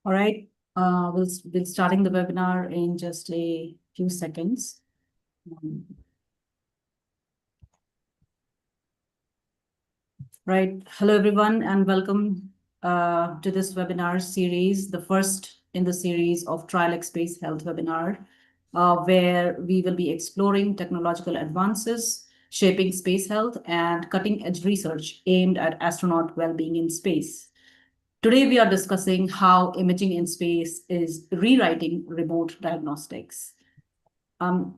All right, we'll starting the webinar in just a few seconds. Right. Hello, everyone, and welcome to this webinar series, the first in the series of TrialX Space Health webinar, where we will be exploring technological advances, shaping space health, and cutting-edge research aimed at astronaut well-being in space. Today, we are discussing how imaging in space is rewriting remote diagnostics.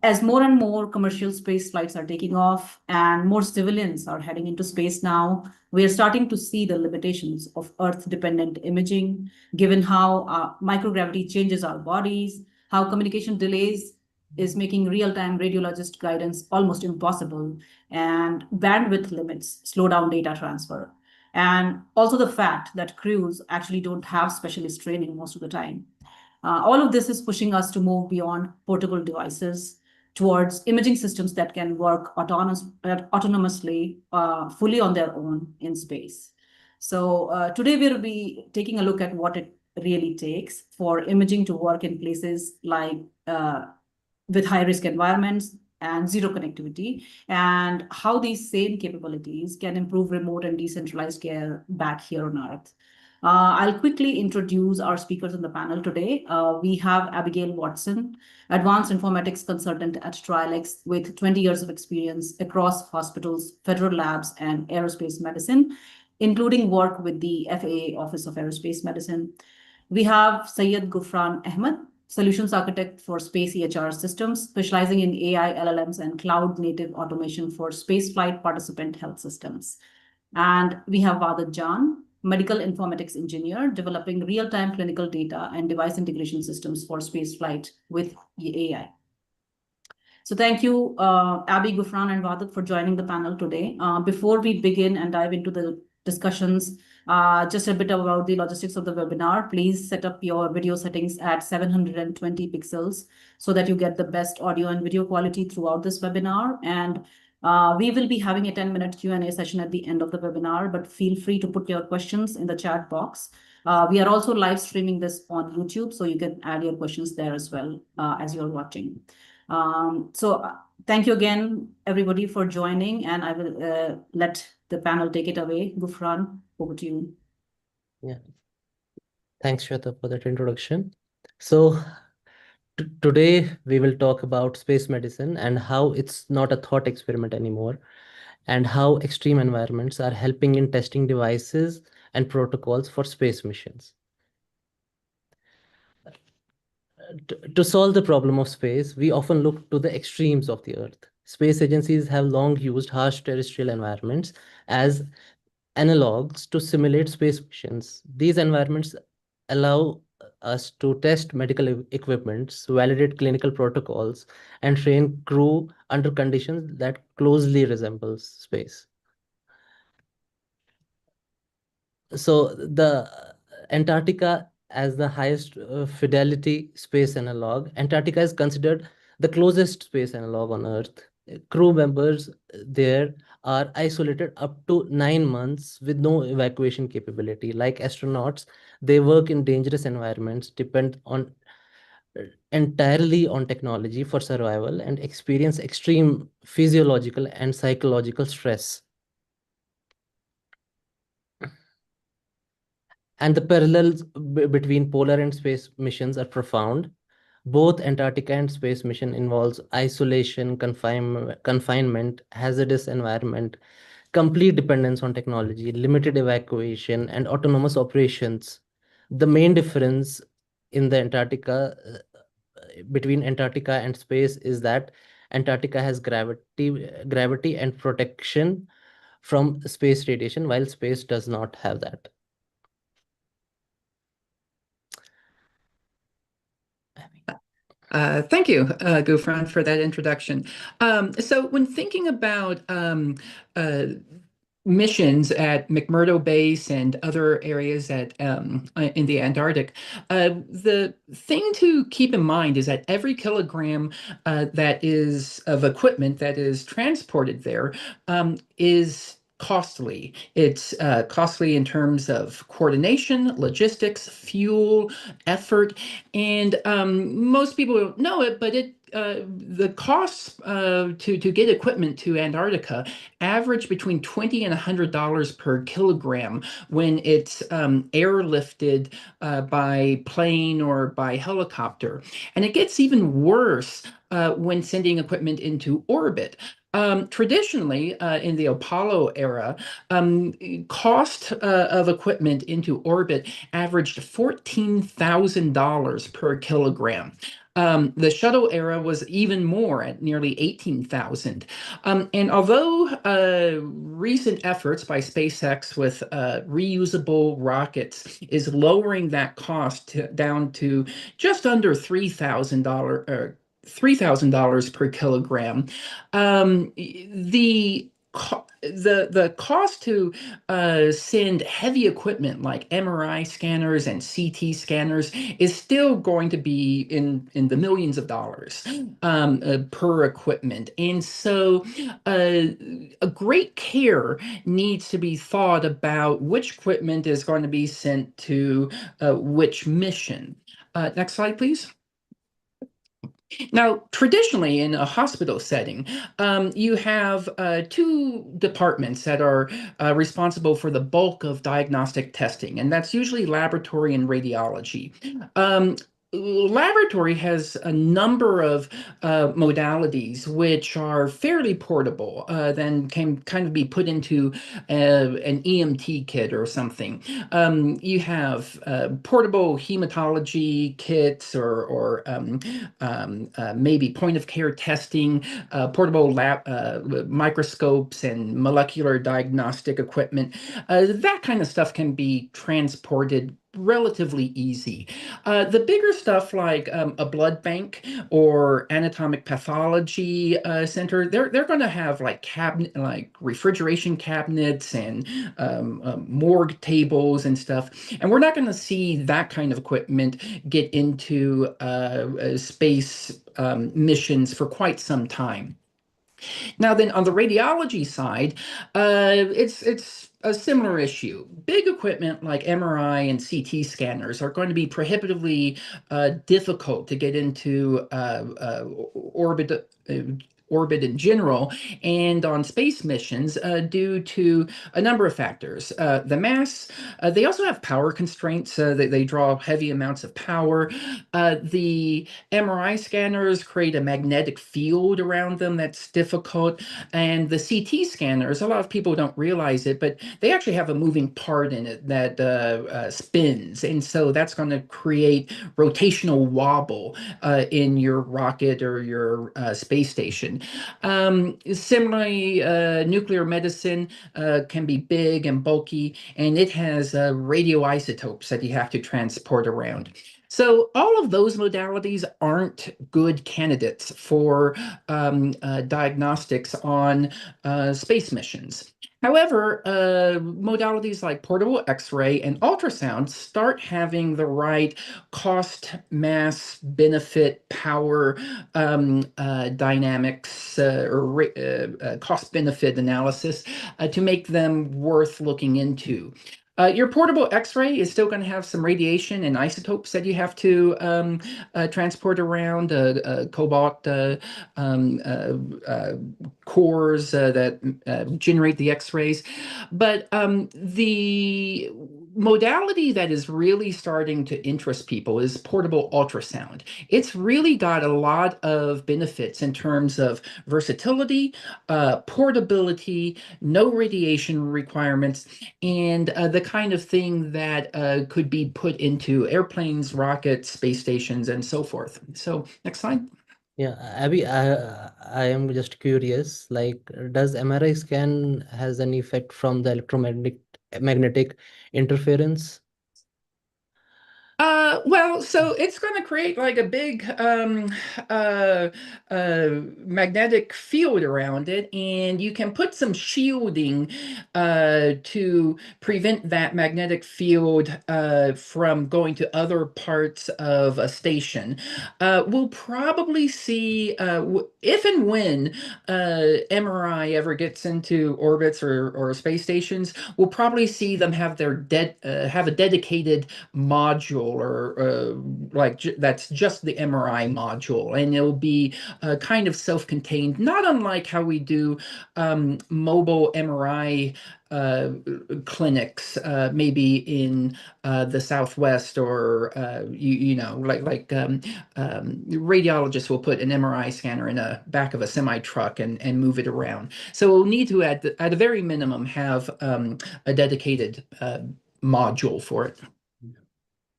As more and more commercial space flights are taking off and more civilians are heading into space now, we are starting to see the limitations of Earth-dependent imaging, given how microgravity changes our bodies, how communication delays is making real-time radiologist guidance almost impossible, and bandwidth limits slow down data transfer. And also the fact that crews actually don't have specialist training most of the time. All of this is pushing us to move beyond portable devices towards imaging systems that can work autonomously, fully on their own in space. So today we'll be taking a look at what it really takes for imaging to work in places like with high-risk environments and zero connectivity, and how these same capabilities can improve remote and decentralized care back here on Earth. I'll quickly introduce our speakers on the panel today. We have Abigail Watson, Advanced Informatics Consultant at TrialX with 20 years of experience across hospitals, federal labs, and aerospace medicine, including work with the FAA Office of Aerospace Medicine. We have Syed Gufran Ahmed, Solutions Architect for Space EHR Systems, specializing in AI, LLMs, and cloud-native automation for spaceflight participant health systems. And we have Vadat Jan, Medical Informatics Engineer, developing real-time clinical data and device integration systems for spaceflight with AI. So thank you, Abby, Gufran, and Vadat for joining the panel today. Before we begin and dive into the discussions, just a bit about the logistics of the webinar. Please set up your video settings at 720 pixels so that you get the best audio and video quality throughout this webinar. And we will be having a 10-minute Q&A session at the end of the webinar, but feel free to put your questions in the chat box. We are also live streaming this on YouTube, so you can add your questions there as well as you're watching. Thank you again, everybody, for joining, and I will let the panel take it away. Gufran, over to you. Yeah. Thanks, Shweta, for that introduction. So today we will talk about space medicine and how it's not a thought experiment anymore, and how extreme environments are helping in testing devices and protocols for space missions. To solve the problem of space, we often look to the extremes of the Earth. Space agencies have long used harsh terrestrial environments as analogs to simulate space missions. These environments allow us to test medical equipments, validate clinical protocols, and train crew under conditions that closely resemble space. So the Antarctica as the highest fidelity space analog, Antarctica is considered the closest space analog on Earth. Crew members there are isolated up to 9 months with no evacuation capability. Like astronauts, they work in dangerous environments, depend on entirely on technology for survival, and experience extreme physiological and psychological stress. And the parallels between polar and space missions are profound. Both Antarctica and space mission involves isolation, confinement, hazardous environment, complete dependence on technology, limited evacuation, and autonomous operations. The main difference in the between Antarctica and space is that Antarctica has gravity and protection from space radiation, while space does not have that. Thank you, Gufran, for that introduction. So when thinking about missions at McMurdo Base and other areas at in the Antarctic, the thing to keep in mind is that every kilogram that is of equipment that is transported there is costly. It's costly in terms of coordination, logistics, fuel, effort, and most people don't know it, but the costs to get equipment to Antarctica average between $20 and $100 per kilogram when it's airlifted by plane or by helicopter. And it gets even worse when sending equipment into orbit. Traditionally, in the Apollo era, cost of equipment into orbit averaged $14,000 per kilogram. The shuttle era was even more at nearly 18,000. And although recent efforts by SpaceX with reusable rockets is lowering that cost down to just under $3,000 per kilogram, the cost to send heavy equipment like MRI scanners and CT scanners is still going to be in the millions of dollars per equipment. And so a great care needs to be thought about which equipment is going to be sent to which mission. Next slide, please. Now, traditionally in a hospital setting, you have two departments that are responsible for the bulk of diagnostic testing, and that's usually laboratory and radiology. Laboratory has a number of modalities which are fairly portable, then can kind of be put into an EMT kit or something. You have portable hematology kits or maybe point of care testing, portable lab microscopes and molecular diagnostic equipment. That kind of stuff can be transported relatively easy. The bigger stuff like a blood bank or anatomic pathology center, they're going to have like refrigeration cabinets and morgue tables and stuff. And we're not going to see that kind of equipment get into space missions for quite some time. Now then, on the radiology side, it's a similar issue. Big equipment like MRI and CT scanners are going to be prohibitively difficult to get into orbit in general and on space missions due to a number of factors. The mass, they also have power constraints. They draw heavy amounts of power. The MRI scanners create a magnetic field around them that's difficult. And the CT scanners, a lot of people don't realize it, but they actually have a moving part in it that spins. And so that's going to create rotational wobble in your rocket or your space station. Similarly, nuclear medicine can be big and bulky, and it has radioisotopes that you have to transport around. So all of those modalities aren't good candidates for diagnostics on space missions. However, modalities like portable X-ray and ultrasound start having the right cost, mass, benefit, power dynamics or cost-benefit analysis to make them worth looking into. Your portable X-ray is still going to have some radiation and isotopes that you have to transport around, cobalt cores that generate the X-rays. But the modality that is really starting to interest people is portable ultrasound. It's really got a lot of benefits in terms of versatility, portability, no radiation requirements, and the kind of thing that could be put into airplanes, rockets, space stations, and so forth. So next slide. Yeah, Abby, I am just curious, like, does MRI scan has an effect from the magnetic interference? Well, so it's going to create like a big magnetic field around it, and you can put some shielding to prevent that magnetic field from going to other parts of a station. We'll probably see if and when MRI ever gets into orbits or space stations, we'll probably see them have their have a dedicated module or that's just the MRI module, and it'll be kind of self-contained, not unlike how we do mobile MRI clinics, maybe in the Southwest, or you know, like radiologists will put an MRI scanner in the back of a semi truck and move it around. So we'll need to at a very minimum have a dedicated module for it.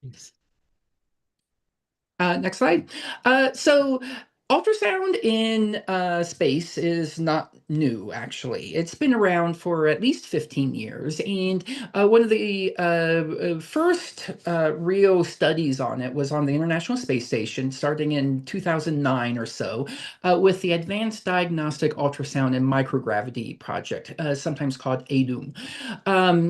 Yes. Next slide. So ultrasound in space is not new, actually. It's been around for at least 15 years. And one of the first real studies on it was on the International Space Station, starting in 2009 or so, with the Advanced Diagnostic Ultrasound and Microgravity Project, sometimes called ADUM.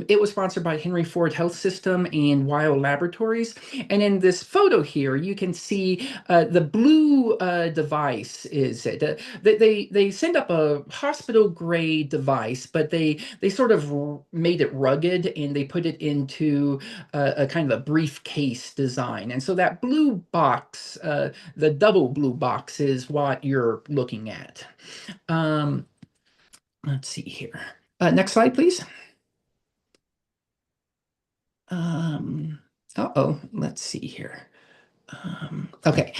It was sponsored by Henry Ford Health System and Weill Laboratories. And in this photo here, you can see the blue device is it. They send up a hospital grade device, but they sort of made it rugged, and they put it into a kind of a briefcase design. And so that blue box, the double blue box, is what you're looking at. Let's see here. Next slide, please. Let's see here. Okay.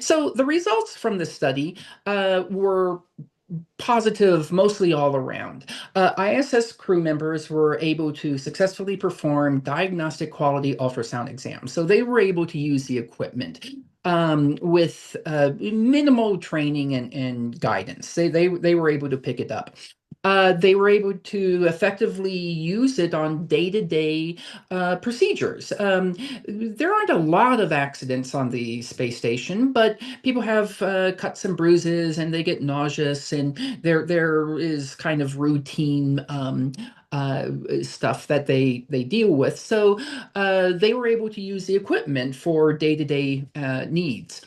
So the results from the study were positive mostly all around. ISS crew members were able to successfully perform diagnostic quality ultrasound exams. So they were able to use the equipment with minimal training and guidance. They were able to pick it up. They were able to effectively use it on day-to-day procedures. There aren't a lot of accidents on the space station, but people have cuts and bruises, and they get nauseous, and there is kind of routine stuff that they deal with. So they were able to use the equipment for day-to-day needs.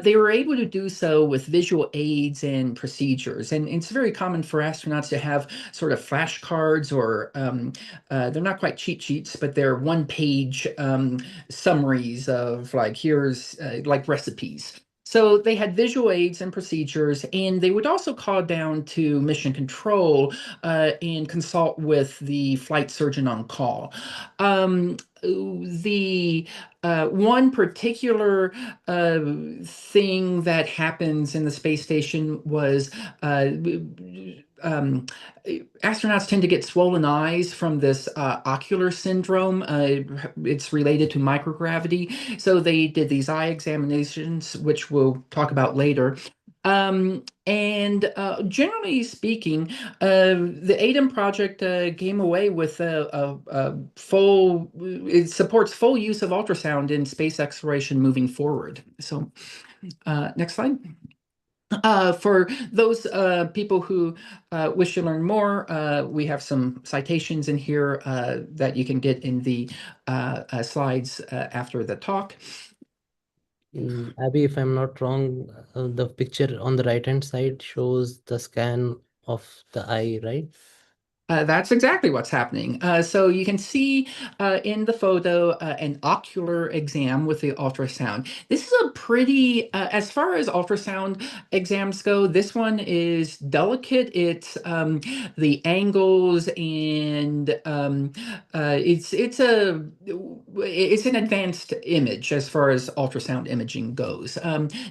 They were able to do so with visual aids and procedures. And it's very common for astronauts to have sort of flashcards, or they're not quite cheat sheets, but they're one-page summaries of like, here's like recipes. So they had visual aids and procedures, and they would also call down to mission control and consult with the flight surgeon on call. The one particular thing that happens in the space station was astronauts tend to get swollen eyes from this ocular syndrome. It's related to microgravity. So they did these eye examinations, which we'll talk about later. Generally speaking, the ADUM project came away with it supports full use of ultrasound in space exploration moving forward. So next slide. For those people who wish to learn more, we have some citations in here that you can get in the slides after the talk. Abby, if I'm not wrong, the picture on the right-hand side shows the scan of the eye, right? That's exactly what's happening. So you can see in the photo an ocular exam with the ultrasound. This is a pretty, as far as ultrasound exams go, this one is delicate. It's the angles, and it's an advanced image as far as ultrasound imaging goes.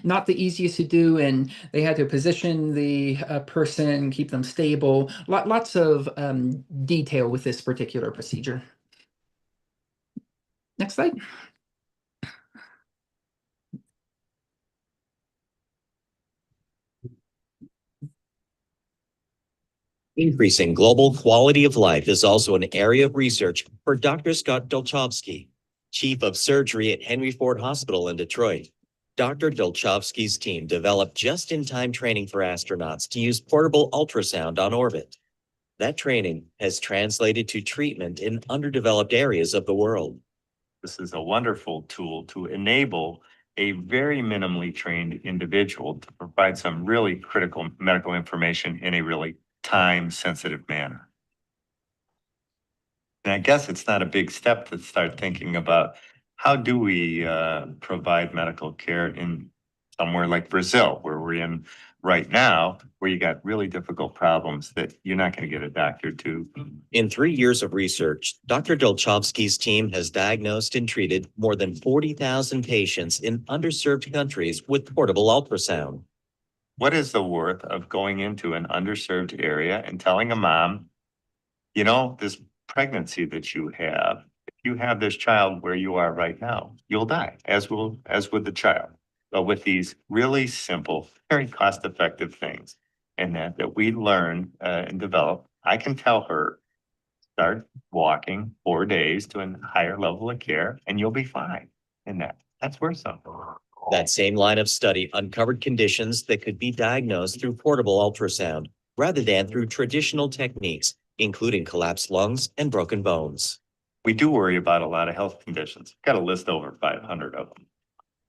Not the easiest to do, and they had to position the person, keep them stable. Lots of detail with this particular procedure. Next slide. Increasing global quality of life is also an area of research for Dr. Scott Dolchowski. chief of surgery at Henry Ford Hospital in Detroit. Dr. Dolchovsky's team developed just-in-time training for astronauts to use portable ultrasound on orbit. That training has translated to treatment in underdeveloped areas of the world. This is a wonderful tool to enable a very minimally trained individual to provide some really critical medical information in a really time-sensitive manner. And I guess it's not a big step to start thinking about how do we provide medical care in somewhere like Brazil, where we're in right now, where you got really difficult problems that you're not going to get a doctor to. In 3 years of research, Dr. Dolchovsky's team has diagnosed and treated more than 40,000 patients in underserved countries with portable ultrasound. What is the worth of going into an underserved area and telling a mom, you know, this pregnancy that you have, if you have this child where you are right now, you'll die, as would the child. But with these really simple, very cost-effective things, and that we learn and develop, I can tell her, start walking 4 days to a higher level of care, and you'll be fine. And that's worth something. That same line of study uncovered conditions that could be diagnosed through portable ultrasound rather than through traditional techniques, including collapsed lungs and broken bones. We do worry about a lot of health conditions. Got a list over 500 of them.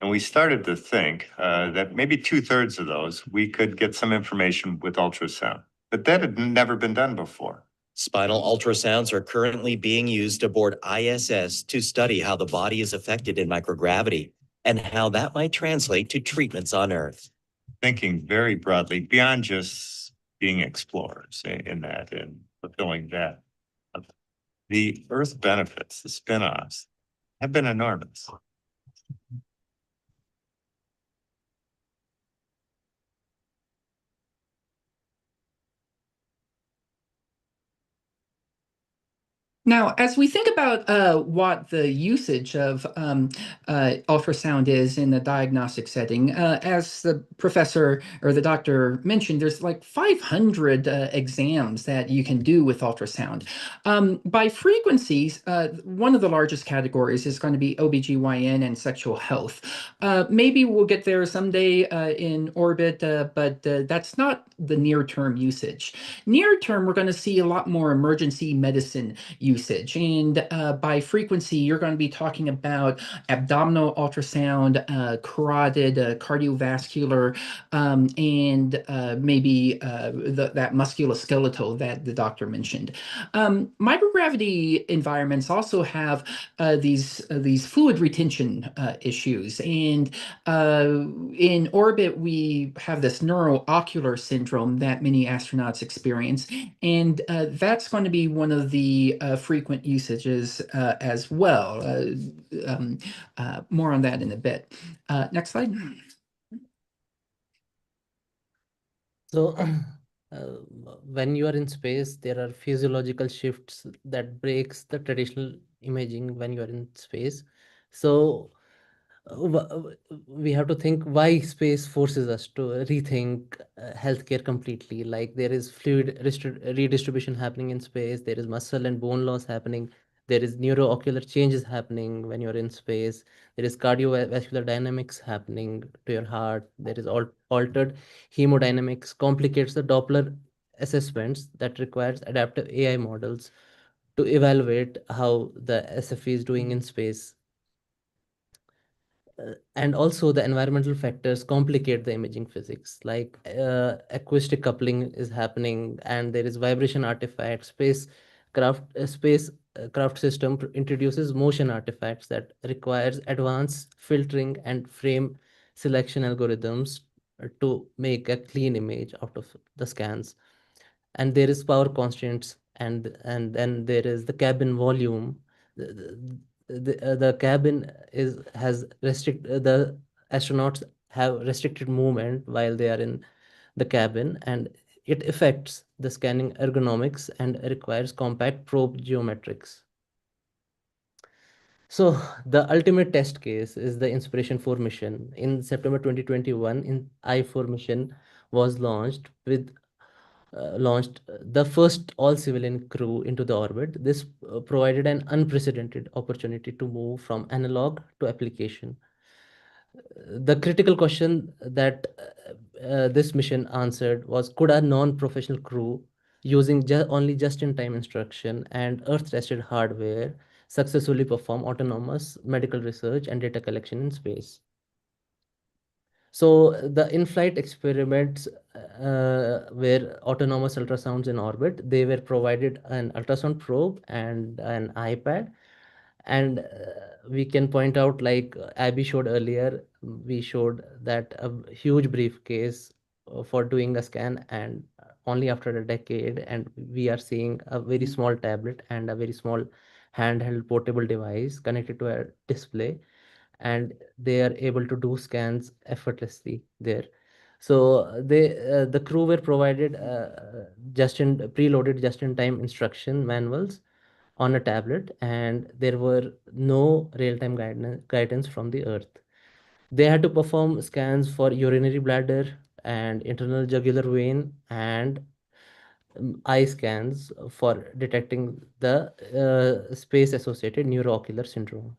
And we started to think that maybe 2/3 of those, we could get some information with ultrasound. But that had never been done before. Spinal ultrasounds are currently being used aboard ISS to study how the body is affected in microgravity and how that might translate to treatments on Earth. Thinking very broadly beyond just being explorers in that and fulfilling that. The Earth benefits, the spin-offs, have been enormous. Now, as we think about what the usage of ultrasound is in the diagnostic setting, as the professor or the doctor mentioned, there's like 500 exams that you can do with ultrasound. By frequencies, one of the largest categories is going to be OBGYN and sexual health. Maybe we'll get there someday in orbit, but that's not the near-term usage. Near-term, we're going to see a lot more emergency medicine usage. And by frequency, you're going to be talking about abdominal ultrasound, carotid, cardiovascular, and maybe that musculoskeletal that the doctor mentioned. Microgravity environments also have these fluid retention issues. And in orbit, we have this neuroocular syndrome that many astronauts experience. And that's going to be one of the frequent usages as well. More on that in a bit. Next slide. So, when you are in space, there are physiological shifts that breaks the traditional imaging when you are in space. So, we have to think why space forces us to rethink healthcare completely. Like there is fluid redistribution happening in space, there is muscle and bone loss happening, there is neuroocular changes happening when you're in space, there is cardiovascular dynamics happening to your heart, there is altered hemodynamics, complicates the Doppler assessments that requires adaptive AI models to evaluate how the SFE is doing in space. And also the environmental factors complicate the imaging physics, like acoustic coupling is happening and there is vibration artifacts. Spacecraft system introduces motion artifacts that requires advanced filtering and frame selection algorithms to make a clean image out of the scans. And there is power constraints, and then there is the cabin volume. The cabin has the astronauts have restricted movement while they are in the cabin, and it affects the scanning ergonomics and requires compact probe geometrics. So the ultimate test case is the Inspiration 4 mission. In September 2021, I-4 mission was launched with launched the first all-civilian crew into the orbit. This provided an unprecedented opportunity to move from analog to application. The critical question that this mission answered was, could a non-professional crew using only just-in-time instruction and earth-tested hardware successfully perform autonomous medical research and data collection in space? So the in-flight experiments were autonomous ultrasounds in orbit. They were provided an ultrasound probe and an iPad. And we can point out, like Abby showed earlier, we showed that a huge briefcase for doing a scan, and only after a decade, and we are seeing a very small tablet and a very small handheld portable device connected to a display, and they are able to do scans effortlessly there. So the crew were provided preloaded just-in-time instruction manuals on a tablet, and there were no real-time guidance from the earth. They had to perform scans for urinary bladder and internal jugular vein, and eye scans for detecting the space-associated neuroocular syndrome.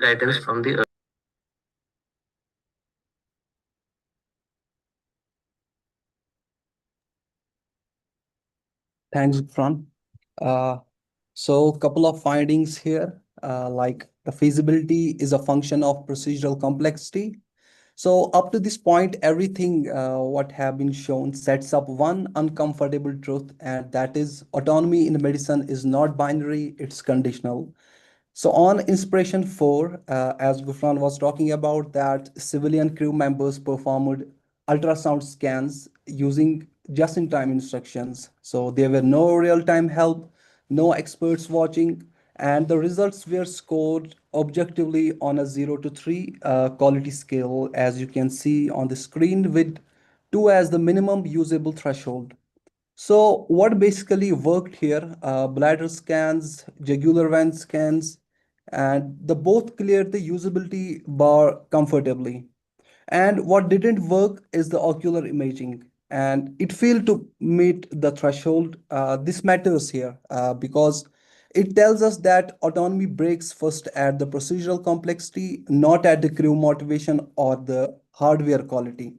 Guidance from the earth. Thanks, Gufran. So couple of findings here, like the feasibility is a function of procedural complexity. So up to this point, everything what have been shown sets up one uncomfortable truth, and that is autonomy in medicine is not binary, it's conditional. So on Inspiration 4, as Gufran was talking about, that civilian crew members performed ultrasound scans using just-in-time instructions. So there were no real-time help, no experts watching, and the results were scored objectively on a 0 to 3 quality scale, as you can see on the screen, with 2 as the minimum usable threshold. So what basically worked here, bladder scans, jugular vein scans, and the both cleared the usability bar comfortably. And what didn't work is the ocular imaging, and it failed to meet the threshold. This matters here because it tells us that autonomy breaks first at the procedural complexity, not at the crew motivation or the hardware quality.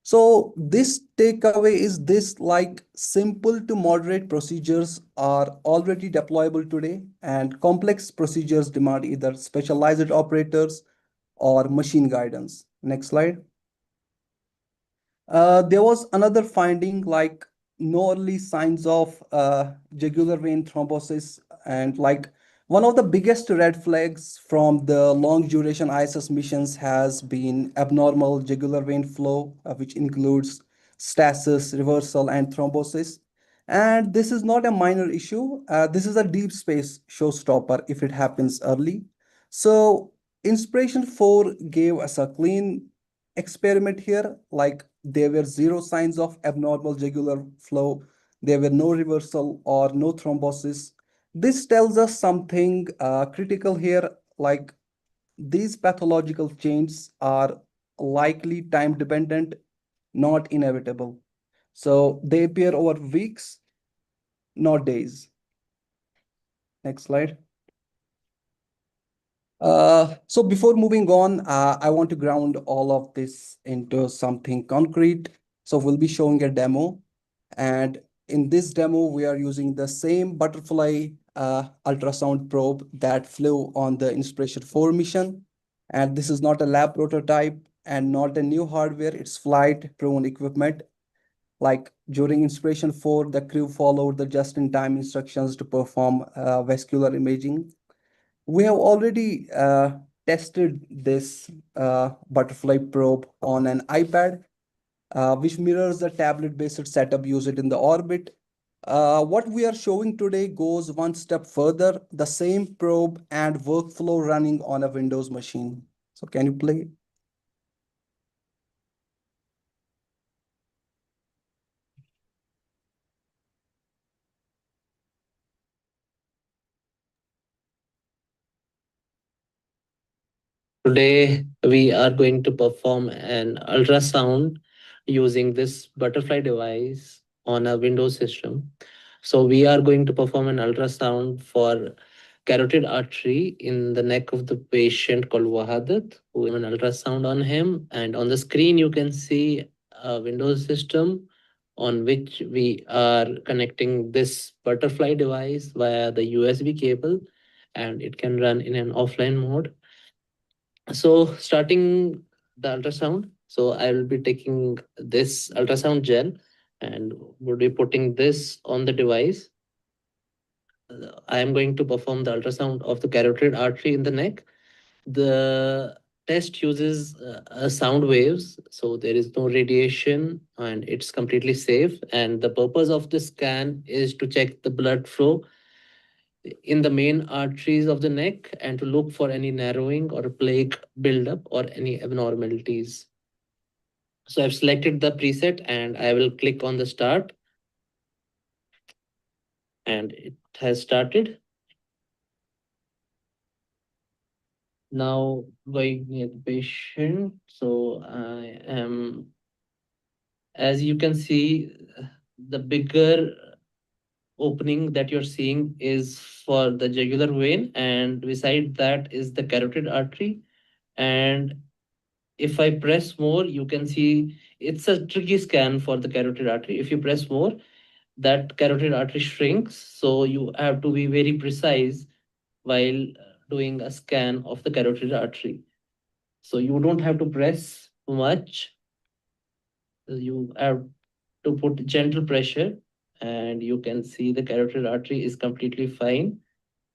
So this takeaway is this, like simple to moderate procedures are already deployable today, and complex procedures demand either specialized operators or machine guidance. Next slide. There was another finding, like no early signs of jugular vein thrombosis, and like one of the biggest red flags from the long duration ISS missions has been abnormal jugular vein flow, which includes stasis, reversal, and thrombosis. And this is not a minor issue. This is a deep space showstopper if it happens early. So Inspiration 4 gave us a clean experiment here, like there were zero signs of abnormal jugular flow, there were no reversal or no thrombosis. This tells us something critical here, like these pathological changes are likely time dependent, not inevitable. So they appear over weeks, not days. Next slide. So before moving on, I want to ground all of this into something concrete. So we'll be showing a demo. And in this demo, we are using the same butterfly ultrasound probe that flew on the Inspiration 4 mission. And this is not a lab prototype and not a new hardware, it's flight-proven equipment. Like during Inspiration 4, the crew followed the just-in-time instructions to perform vascular imaging. We have already tested this butterfly probe on an iPad, which mirrors the tablet-based setup used in the orbit. What we are showing today goes one step further, the same probe and workflow running on a Windows machine. So can you play? Today, we are going to perform an ultrasound using this butterfly device on a Windows system. So we are going to perform an ultrasound for carotid artery in the neck of the patient called Wahadat, who an ultrasound on him. And on the screen, you can see a Windows system on which we are connecting this butterfly device via the USB cable, and it can run in an offline mode. So starting the ultrasound, so I will be taking this ultrasound gel and would be putting this on the device. I am going to perform the ultrasound of the carotid artery in the neck. The test uses sound waves, so there is no radiation and it's completely safe. And the purpose of the scan is to check the blood flow in the main arteries of the neck and to look for any narrowing or plaque buildup or any abnormalities. So I've selected the preset and I will click on the start. And it has started. Now going near the patient. So I am, as you can see, the bigger opening that you're seeing is for the jugular vein, and beside that is the carotid artery. And if I press more, you can see it's a tricky scan for the carotid artery. If you press more, that carotid artery shrinks. So you have to be very precise while doing a scan of the carotid artery. So you don't have to press too much. You have to put gentle pressure, and you can see the carotid artery is completely fine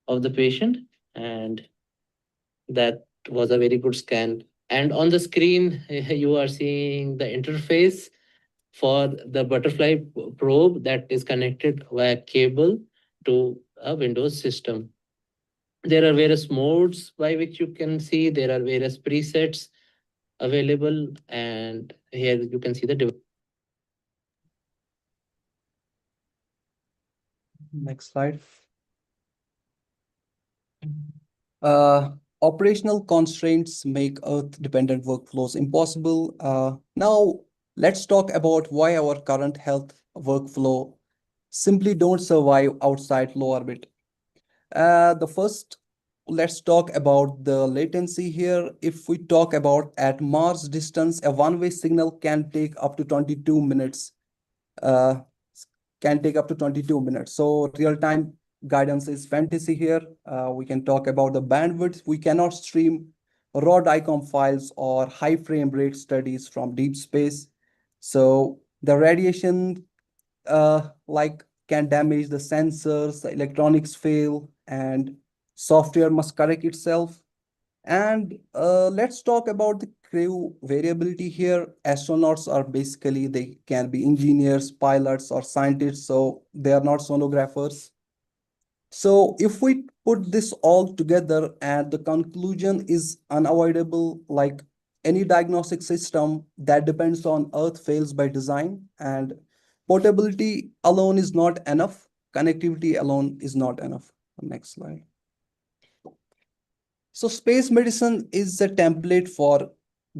of the patient. And that was a very good scan. And on the screen, you are seeing the interface for the butterfly probe that is connected via cable to a Windows system. There are various modes by which you can see, there are various presets available, and here you can see the device. Next slide. Operational constraints make Earth-dependent workflows impossible. Now, let's talk about why our current health workflow simply don't survive outside low orbit. Let's talk about the latency here. If we talk about at Mars distance, a one-way signal can take up to 22 minutes. Uh, So real-time guidance is fantasy here. We can talk about the bandwidth. We cannot stream raw DICOM files or high frame rate studies from deep space. So the radiation can damage the sensors, the electronics fail, and software must correct itself. And let's talk about the crew variability here. Astronauts are basically, they can be engineers, pilots, or scientists, so they are not sonographers. So if we put this all together and the conclusion is unavoidable, like any diagnostic system that depends on Earth fails by design, and portability alone is not enough. Connectivity alone is not enough. Next slide. So space medicine is a template for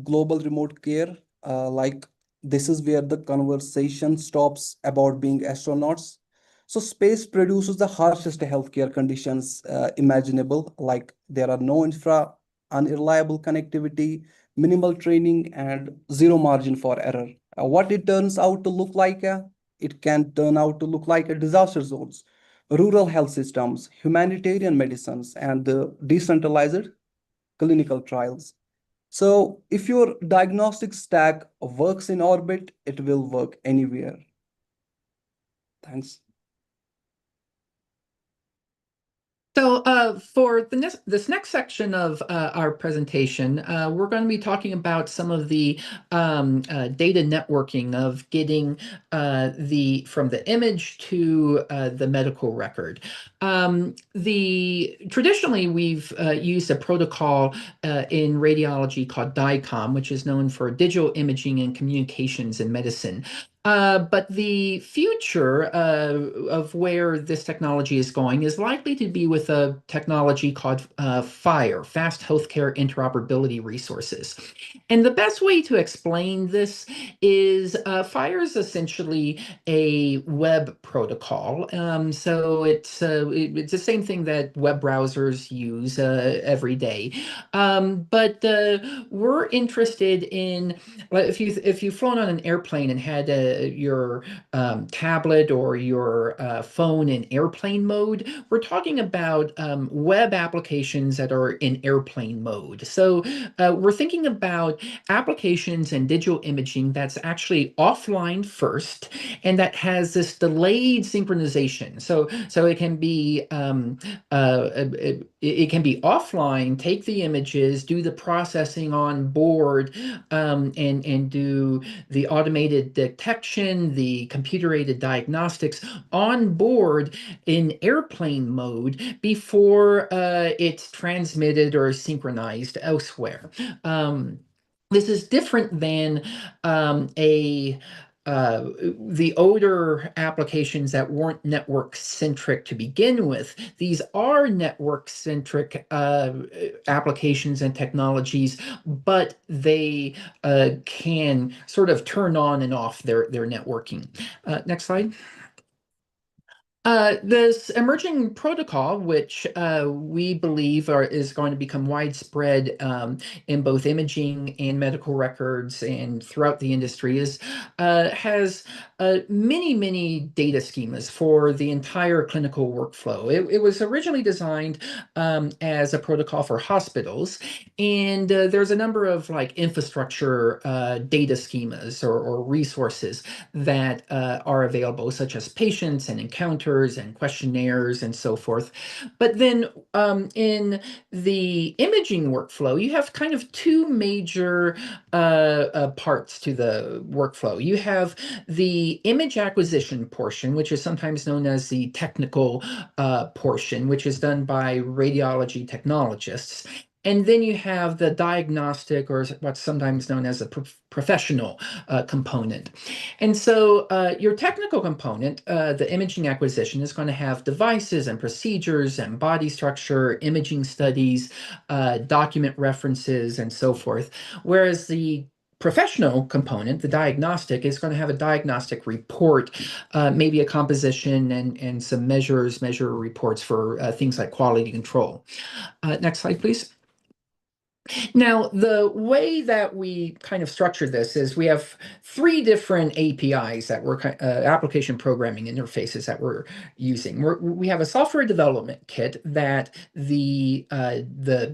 global remote care. This is where the conversation stops about being astronauts. So space produces the harshest healthcare conditions imaginable, like there are no unreliable connectivity, minimal training, and zero margin for error. What it turns out to look like, it can turn out to look like a disaster zones, rural health systems, humanitarian medicines, and the decentralized clinical trials. So if your diagnostic stack works in orbit, it will work anywhere. Thanks. So for this next section of our presentation, we're going to be talking about some of the data networking of getting from the image to the medical record. Traditionally, we've used a protocol in radiology called DICOM, which is known for digital imaging and communications in medicine. But the future of where this technology is going is likely to be with a technology called FHIR, Fast Healthcare Interoperability Resources. And the best way to explain this is FHIR is essentially a web protocol. So it's the same thing that web browsers use every day. But we're interested in, well, if you've flown on an airplane and had your tablet or your phone in airplane mode, we're talking about web applications that are in airplane mode. So we're thinking about applications and digital imaging that's actually offline first, and that has this delayed synchronization. So it can be it can be offline, take the images, do the processing on board, and do the automated detection, the computer-aided diagnostics on board in airplane mode before it's transmitted or synchronized elsewhere. This is different than the older applications that weren't network centric to begin with. These are network centric applications and technologies, but they can sort of turn on and off their networking. Next slide. This emerging protocol, which we believe is going to become widespread in both imaging and medical records and throughout the industry, has many data schemas for the entire clinical workflow. It was originally designed as a protocol for hospitals, and there's a number of like infrastructure data schemas or resources that are available, such as patients and encounters and questionnaires and so forth. But then in the imaging workflow, you have kind of two major parts to the workflow. You have the image acquisition portion, which is sometimes known as the technical portion, which is done by radiology technologists. And then you have the diagnostic, or what's sometimes known as a professional component. And so your technical component, the imaging acquisition, is going to have devices and procedures and body structure, imaging studies, document references, and so forth. Whereas the professional component, the diagnostic, is going to have a diagnostic report, maybe a composition and some measure reports for things like quality control. Next slide, please. Now, the way that we kind of structure this is we have three different APIs that we're application programming interfaces that we're using. We have a software development kit that the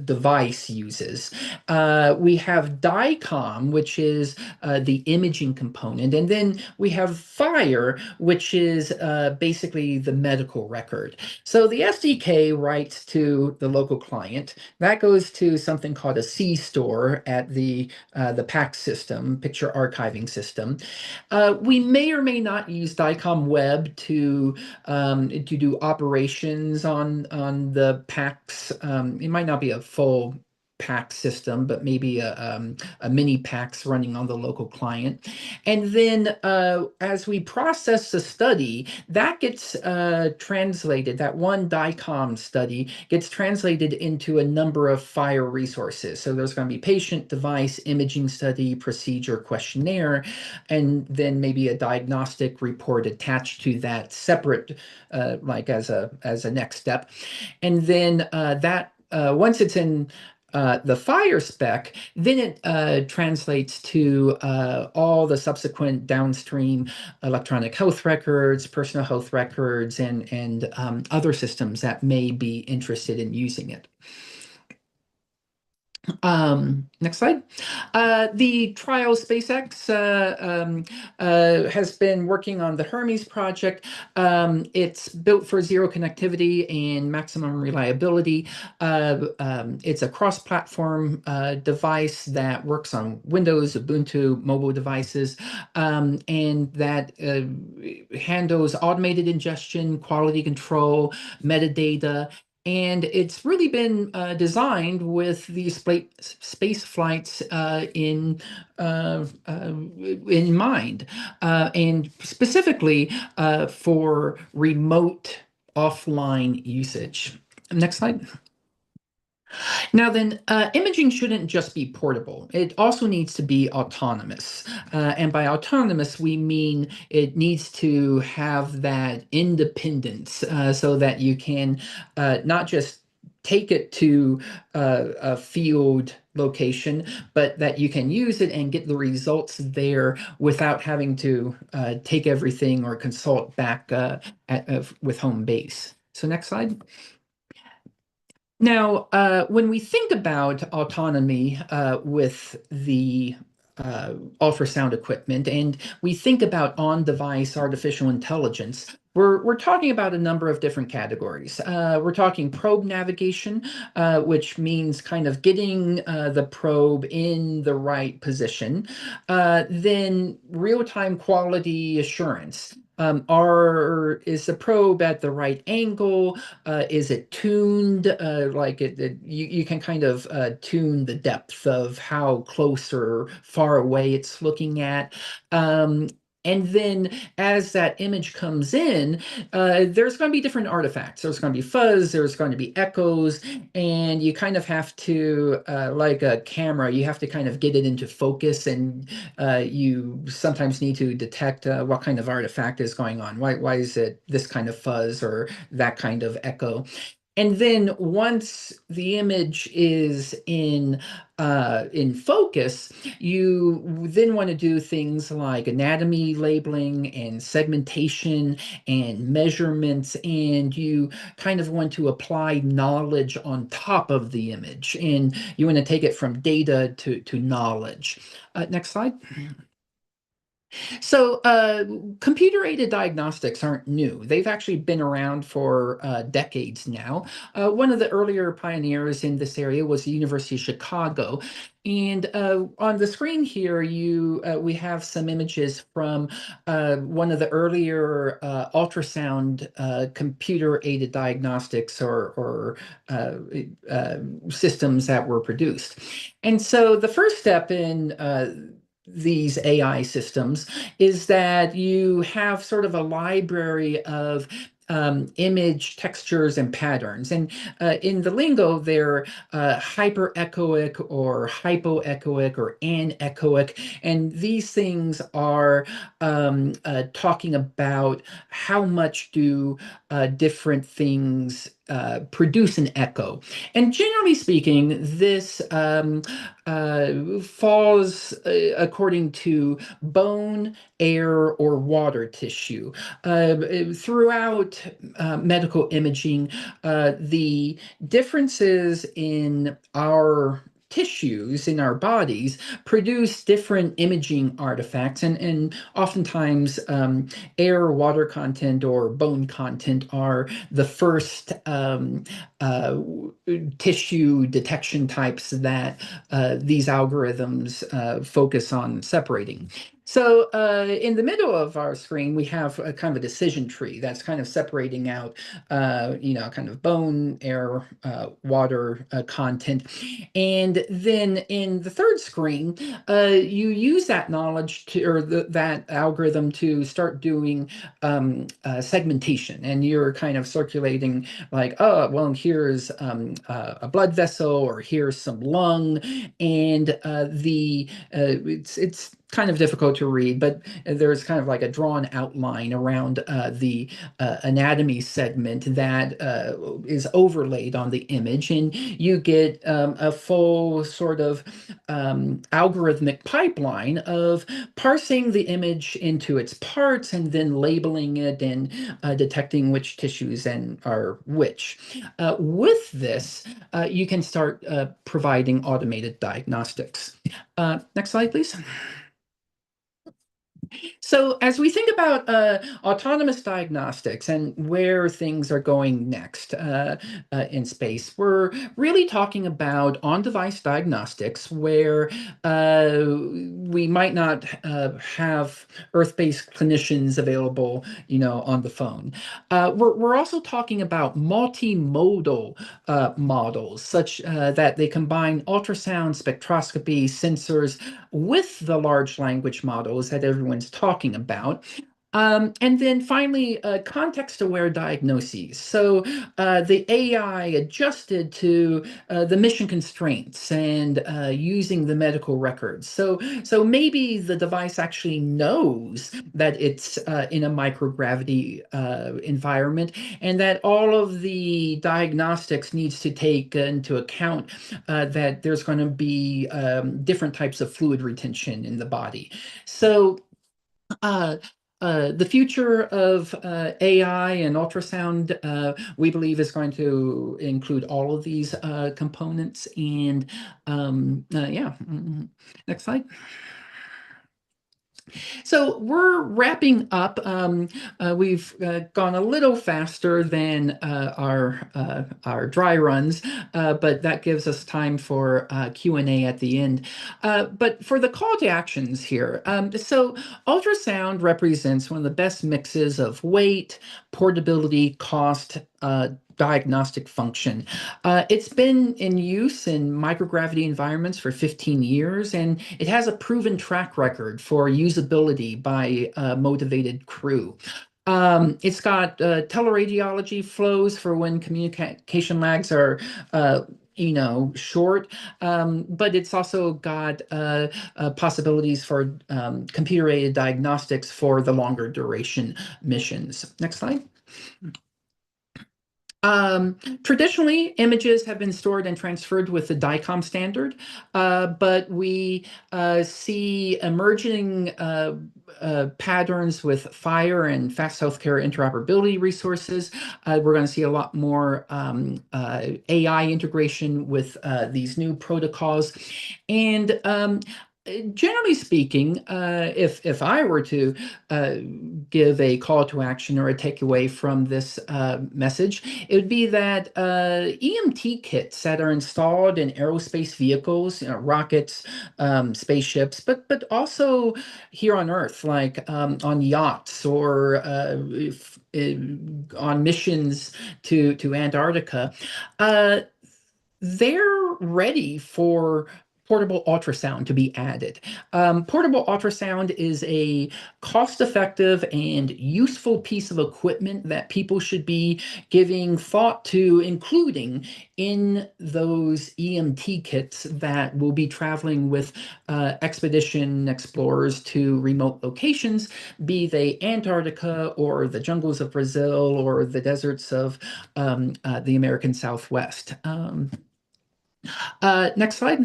device uses. We have DICOM, which is the imaging component, and then we have FHIR, which is basically the medical record. So the SDK writes to the local client. That goes to something called a C-store at the PACS system, picture archiving system. We may or may not use DICOM Web to do operations on the PACS. It might not be a full PACS system, but maybe a mini PACS running on the local client. And then as we process the study, that gets translated, that one DICOM study gets translated into a number of FHIR resources. So there's going to be patient, device, imaging study, procedure, questionnaire, and then maybe a diagnostic report attached to that separate, like as a next step. And then once it's in the FHIR spec, then it translates to all the subsequent downstream electronic health records, personal health records, and other systems that may be interested in using it. Next slide. The Trial SpaceX has been working on the Hermes project. It's built for zero connectivity and maximum reliability. It's a cross-platform device that works on Windows, Ubuntu, mobile devices, and that handles automated ingestion, quality control, metadata, and it's really been designed with these space flights in mind, and specifically for remote offline usage. Next slide. Now then, imaging shouldn't just be portable. It also needs to be autonomous. And by autonomous, we mean it needs to have that independence so that you can not just take it to a field location, but that you can use it and get the results there without having to take everything or consult back with home base. So next slide. Now, when we think about autonomy with the ultrasound equipment, and we think about on-device artificial intelligence, we're talking about a number of different categories. We're talking probe navigation, which means kind of getting the probe in the right position. Then real-time quality assurance. Is the probe at the right angle? Is it tuned? You can kind of tune the depth of how close or far away it's looking at. And then as that image comes in, there's going to be different artifacts. There's going to be fuzz, there's going to be echoes, and you kind of have to, like a camera, you have to kind of get it into focus, and you sometimes need to detect what kind of artifact is going on. Why is it this kind of fuzz or that kind of echo? And then once the image is in focus, you then want to do things like anatomy labeling and segmentation and measurements, and you kind of want to apply knowledge on top of the image, and you want to take it from data to knowledge. Next slide. So computer-aided diagnostics aren't new. They've actually been around for decades now. One of the earlier pioneers in this area was the University of Chicago. And on the screen here, we have some images from one of the earlier ultrasound computer-aided diagnostics or systems that were produced. And so the first step in these AI systems is that you have sort of a library of image textures and patterns. And in the lingo, they're hyperechoic or hypoechoic or anechoic. And these things are talking about how much do different things produce an echo. And generally speaking, this falls according to bone, air, or water tissue. Throughout medical imaging, the differences in our tissues in our bodies produce different imaging artifacts, and oftentimes air, water content, or bone content are the first tissue detection types that these algorithms focus on separating. So in the middle of our screen, we have a kind of a decision tree that's kind of separating out, kind of bone, air, water content. And then in the third screen, you use that knowledge or that algorithm to start doing segmentation. And you're kind of circulating like, oh, well, here's a blood vessel, or here's some lung, and it's kind of difficult to read, but there's kind of like a drawn outline around the anatomy segment that is overlaid on the image, and you get a full sort of algorithmic pipeline of parsing the image into its parts and then labeling it and detecting which tissues are which. With this, you can start providing automated diagnostics. Next slide, please. So as we think about autonomous diagnostics and where things are going next in space, we're really talking about on-device diagnostics where we might not have Earth-based clinicians available, on the phone. We're also talking about multimodal models, such that they combine ultrasound, spectroscopy, sensors with the large language models that everyone's talking about. And then finally, context-aware diagnoses. So the AI adjusted to the mission constraints and using the medical records. So maybe the device actually knows that it's in a microgravity environment, and that all of the diagnostics needs to take into account that there's going to be different types of fluid retention in the body. So the future of AI and ultrasound, we believe, is going to include all of these components. And yeah, next slide. So we're wrapping up. We've gone a little faster than our dry runs, but that gives us time for Q&A at the end. But for the call to actions here, so ultrasound represents one of the best mixes of weight, portability, cost, diagnostic function. It's been in use in microgravity environments for 15 years, and it has a proven track record for usability by motivated crew. It's got teleradiology flows for when communication lags are short, but it's also got possibilities for computer-aided diagnostics for the longer duration missions. Next slide. Traditionally, images have been stored and transferred with the DICOM standard, but we see emerging patterns with FHIR and fast healthcare interoperability resources. We're going to see a lot more AI integration with these new protocols. And generally speaking, if I were to give a call to action or a takeaway from this message, it would be that EMT kits that are installed in aerospace vehicles, rockets, spaceships, but also here on Earth, like on yachts or on missions to Antarctica, they're ready for portable ultrasound to be added. Portable ultrasound is a cost-effective and useful piece of equipment that people should be giving thought to including in those EMT kits that will be traveling with expedition explorers to remote locations, be they Antarctica or the jungles of Brazil or the deserts of the American Southwest. Next slide.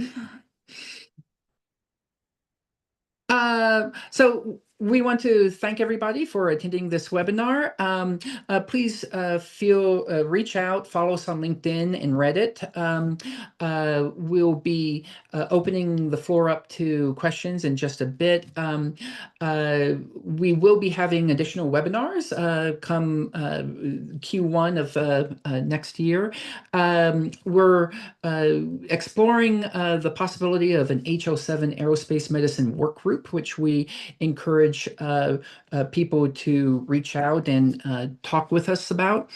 So we want to thank everybody for attending this webinar. Please reach out, follow us on LinkedIn and Reddit. We'll be opening the floor up to questions in just a bit. We will be having additional webinars come Q1 of next year. We're exploring the possibility of an HO7 aerospace medicine work group, which we encourage people to reach out and talk with us about.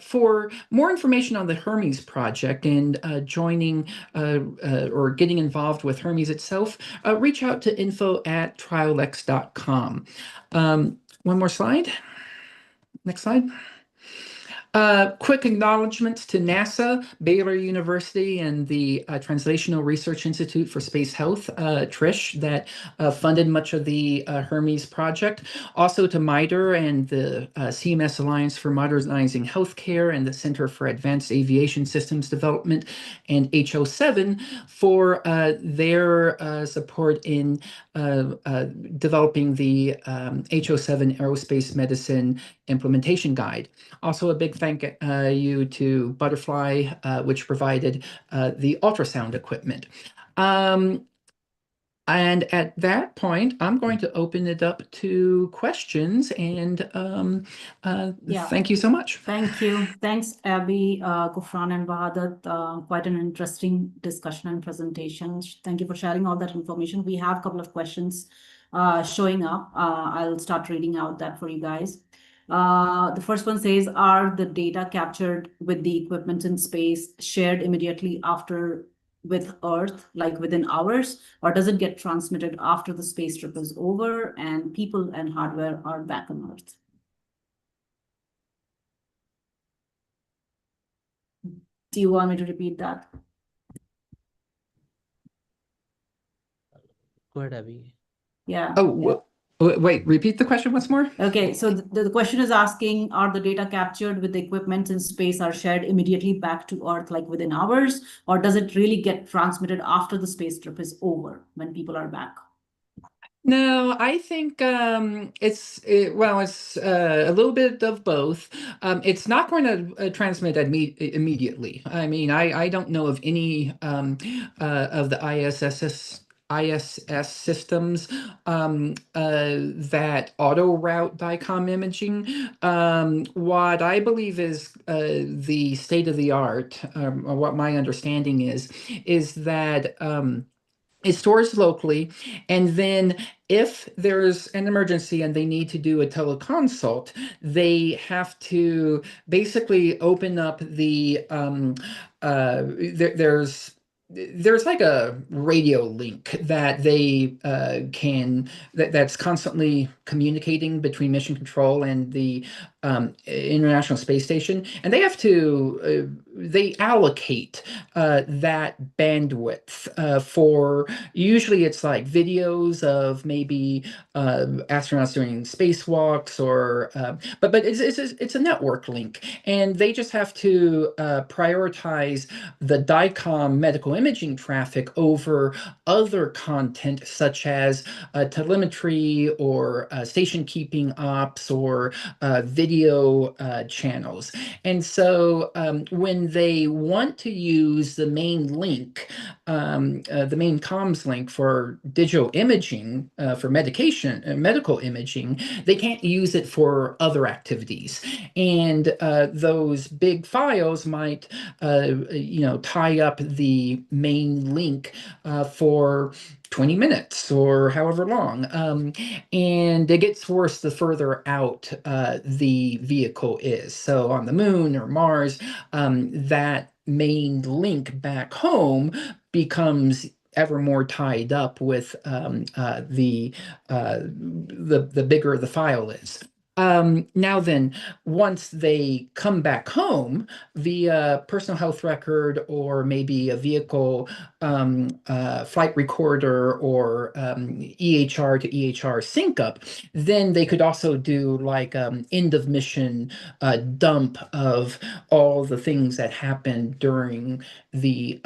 For more information on the Hermes project and joining or getting involved with Hermes itself, reach out to info@trialx.com. One more slide. Next slide. Quick acknowledgments to NASA, Baylor University, and the Translational Research Institute for Space Health, TRISH, that funded much of the Hermes project. Also to MITRE and the CMS Alliance for Modernizing Healthcare and the Center for Advanced Aviation Systems Development and HO7 for their support in developing the HO7 Aerospace Medicine Implementation Guide. Also a big thank you to Butterfly, which provided the ultrasound equipment. And at that point, I'm going to open it up to questions and Yeah. thank you so much. Thank you. Thanks, Abby, Gufran, and Wahadat. Quite an interesting discussion and presentation. Thank you for sharing all that information. We have a couple of questions showing up. I'll start reading out that for you guys. The first one says, are the data captured with the equipment in space shared immediately after with Earth, like within hours, or does it get transmitted after the space trip is over and people and hardware are back on Earth? Do you want me to repeat that? Go ahead, Abby. Yeah. Oh, wait, repeat the question once more. Okay, so the question is asking, are the data captured with the equipment in space are shared immediately back to Earth, like within hours, or does it really get transmitted after the space trip is over when people are back? No, I think it's a little bit of both. It's not going to transmit immediately. I mean, I don't know of any of the ISS systems that auto route DICOM imaging. What I believe is the state of the art, or what my understanding is that it stores locally, and then if there's an emergency and they need to do a teleconsult, they have to basically open up the there's like a radio link that they that's constantly communicating between mission control and the International Space Station, and they have to they allocate that bandwidth for, usually it's like videos of maybe astronauts doing spacewalks, or but it's a network link, and they just have to prioritize the DICOM medical imaging traffic over other content such as telemetry or station keeping ops or video channels. And so when they want to use the main link, the main comms link for digital imaging, for medical imaging, they can't use it for other activities. And those big files might, tie up the main link for 20 minutes or however long. And it gets worse the further out the vehicle is. So on the moon or Mars, that main link back home becomes ever more tied up with the bigger the file is. Now then, once they come back home via personal health record or maybe a vehicle flight recorder or EHR to EHR sync up, then they could also do like end of mission dump of all the things that happened during the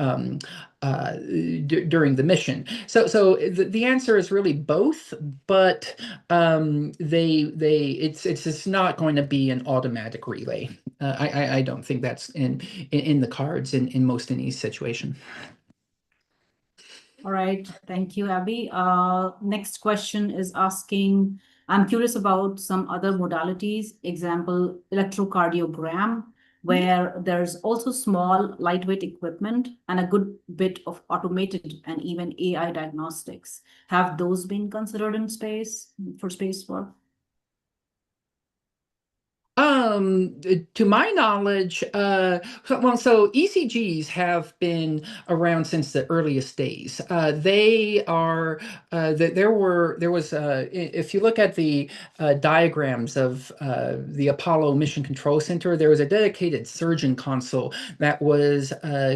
during the mission. So the answer is really both, but it's just not going to be an automatic relay. I don't think that's in the cards in most any situation. All right, thank you, Abby. Next question is asking, I'm curious about some other modalities, example, electrocardiogram, where there's also small, lightweight equipment and a good bit of automated and even AI diagnostics. Have those been considered in space for spacewalk? To my knowledge, so ECGs have been around since the earliest days. They are, there was, if you look at the diagrams of the Apollo Mission Control Center, there was a dedicated surgeon console that was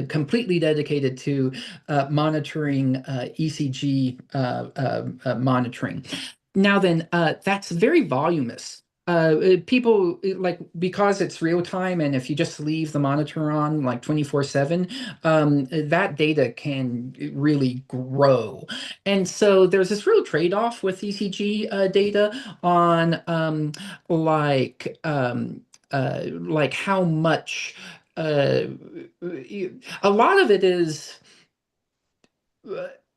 completely dedicated to monitoring ECG monitoring. Now then, that's very voluminous. People like, because it's real time, and if you just leave the monitor on like 24/7, that data can really grow. And so there's this real trade-off with ECG data on like how much a lot of it is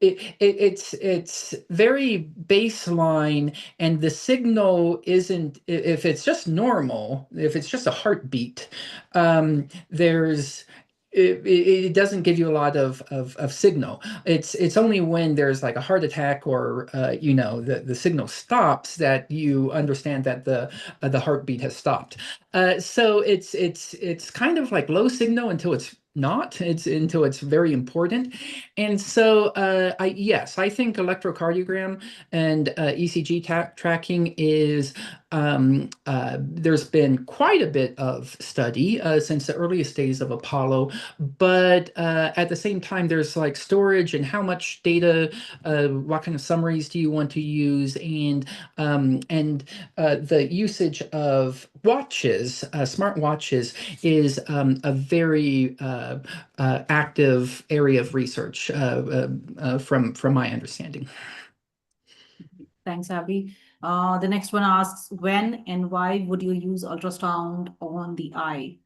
it's very baseline, and the signal isn't, if it's just normal, if it's just a heartbeat, there's it doesn't give you a lot of signal. It's only when there's like a heart attack or you know, the signal stops that you understand that the heartbeat has stopped. So it's kind of like low signal until it's not. It's until it's very important. And so yes, I think electrocardiogram and ECG tracking is there's been quite a bit of study since the earliest days of Apollo, but at the same time, there's like storage and how much data, what kind of summaries do you want to use, and the usage of watches, smart watches, is a very active area of research from my understanding. Thanks, Abby. The next one asks, when and why would you use ultrasound on the eye?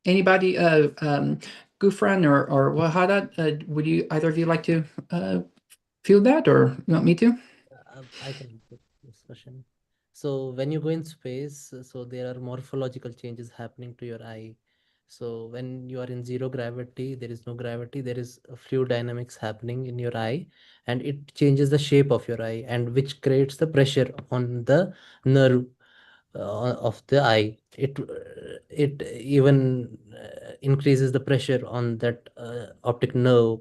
Anybody, Gufran or Wahada, would you, either of you, like to field that, or you want me to? I can take this question. So when you go in space, so there are morphological changes happening to your eye. So when you are in zero gravity, there is no gravity, there is a fluid dynamics happening in your eye, and it changes the shape of your eye, and which creates the pressure on the nerve of the eye. It even increases the pressure on that optic nerve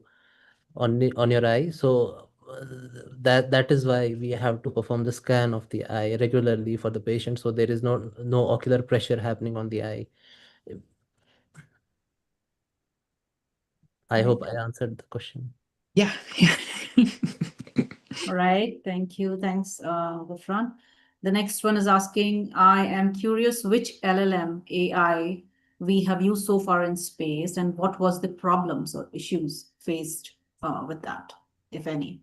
on your eye. So that is why we have to perform the scan of the eye regularly for the patient, so there is no ocular pressure happening on the eye. I hope I answered the question. Yeah. All right, thank you. Thanks, Gufran. The next one is asking, I am curious which LLM AI we have used so far in space, and what was the problems or issues faced with that, if any?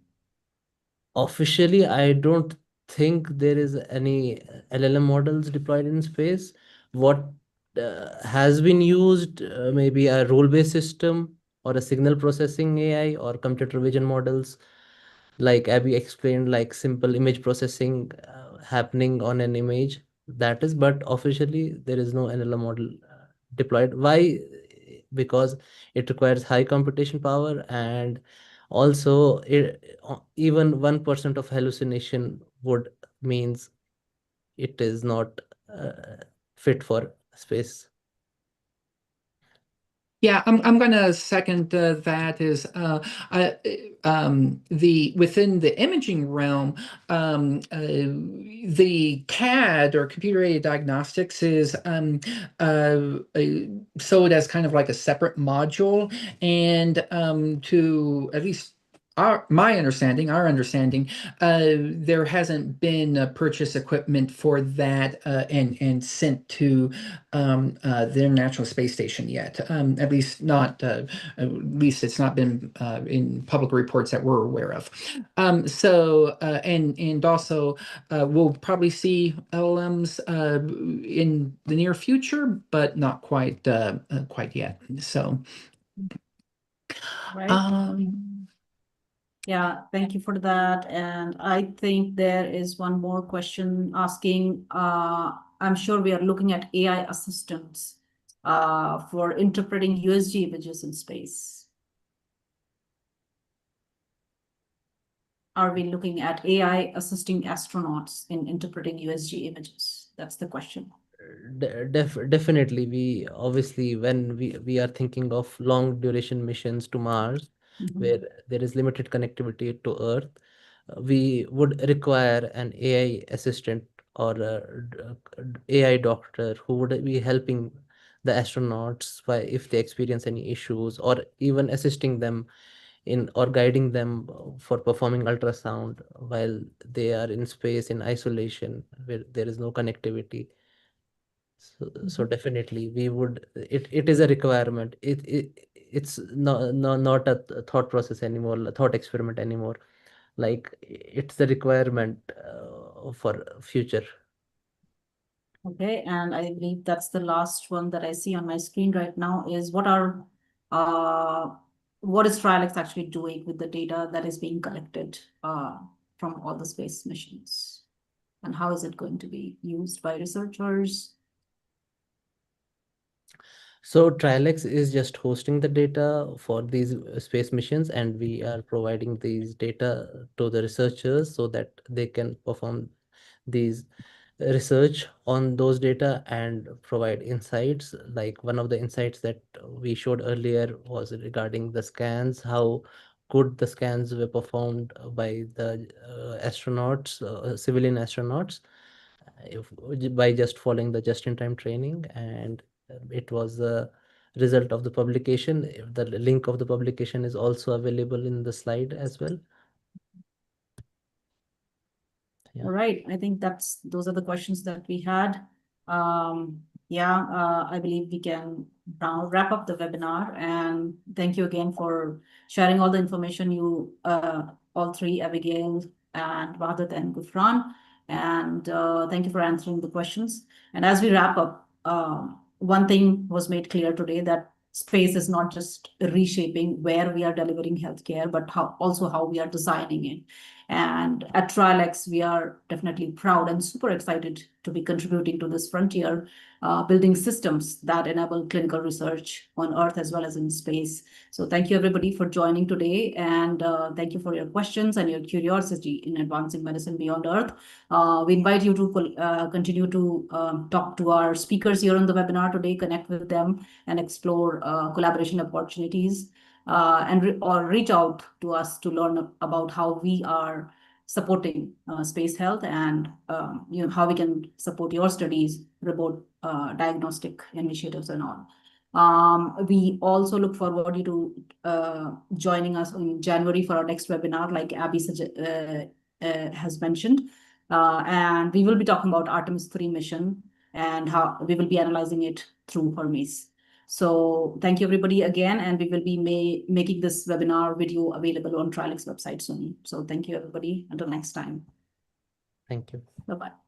Officially, I don't think there is any LLM models deployed in space. What has been used, maybe a rule-based system or a signal processing AI or computer vision models, like Abby explained, like simple image processing happening on an image. That is, but officially there is no NLM model deployed. Why? Because it requires high computation power, and also even 1% of hallucination would means it is not fit for space. Yeah, I'm going to second that. Is the within the imaging realm, the CAD, or computer-aided diagnostics, is sold as kind of like a separate module, and to at least our understanding, there hasn't been purchase equipment for that and sent to the International Space Station yet. At least not. At least it's not been in public reports that we're aware of. And also we'll probably see LLMs in the near future, but not quite yet. So. Right. Yeah, thank you for that. And I think there is one more question asking, I'm sure we are looking at AI assistants for interpreting USG images in space. Are we looking at AI assisting astronauts in interpreting USG images? That's the question. Definitely, we obviously, when we are thinking of long duration missions to Mars, where there is limited connectivity to Earth, we would require an AI assistant or AI doctor who would be helping the astronauts if they experience any issues, or even assisting them in or guiding them for performing ultrasound while they are in space in isolation where there is no connectivity. So definitely we would, it is a requirement. It's not a thought process anymore, a thought experiment anymore. Like it's the requirement for future. Okay, and I believe that's the last one that I see on my screen right now is what are what is TrialX actually doing with the data that is being collected from all the space missions? And how is it going to be used by researchers? So TrialX is just hosting the data for these space missions, and we are providing these data to the researchers so that they can perform these research on those data and provide insights. Like one of the insights that we showed earlier was regarding the scans, how good the scans were performed by the astronauts, civilian astronauts, by just following the just-in-time training. And it was a result of the publication. The link of the publication is also available in the slide as well. Yeah. All right, I think those are the questions that we had. I believe we can now wrap up the webinar, and thank you again for sharing all the information, you all three, Abigail and Vadat and Gufran, and thank you for answering the questions. And as we wrap up, one thing was made clear today, that space is not just reshaping where we are delivering healthcare, but also how we are designing it. And at TrialX, we are definitely proud and super excited to be contributing to this frontier, building systems that enable clinical research on Earth as well as in space. So thank you, everybody, for joining today. And thank you for your questions and your curiosity in advancing medicine beyond Earth. We invite you to continue to talk to our speakers here on the webinar today, connect with them, and explore collaboration opportunities. Or reach out to us to learn about how we are supporting space health, and how we can support your studies, remote diagnostic initiatives and all. We also look forward you to joining us in January for our next webinar, like Abby has mentioned. And we will be talking about Artemis 3 mission and how we will be analyzing it through Hermes. So thank you, everybody, again, and we will be making this webinar video available on TrialX website soon. So thank you, everybody. Until next time. Thank you. Bye-bye.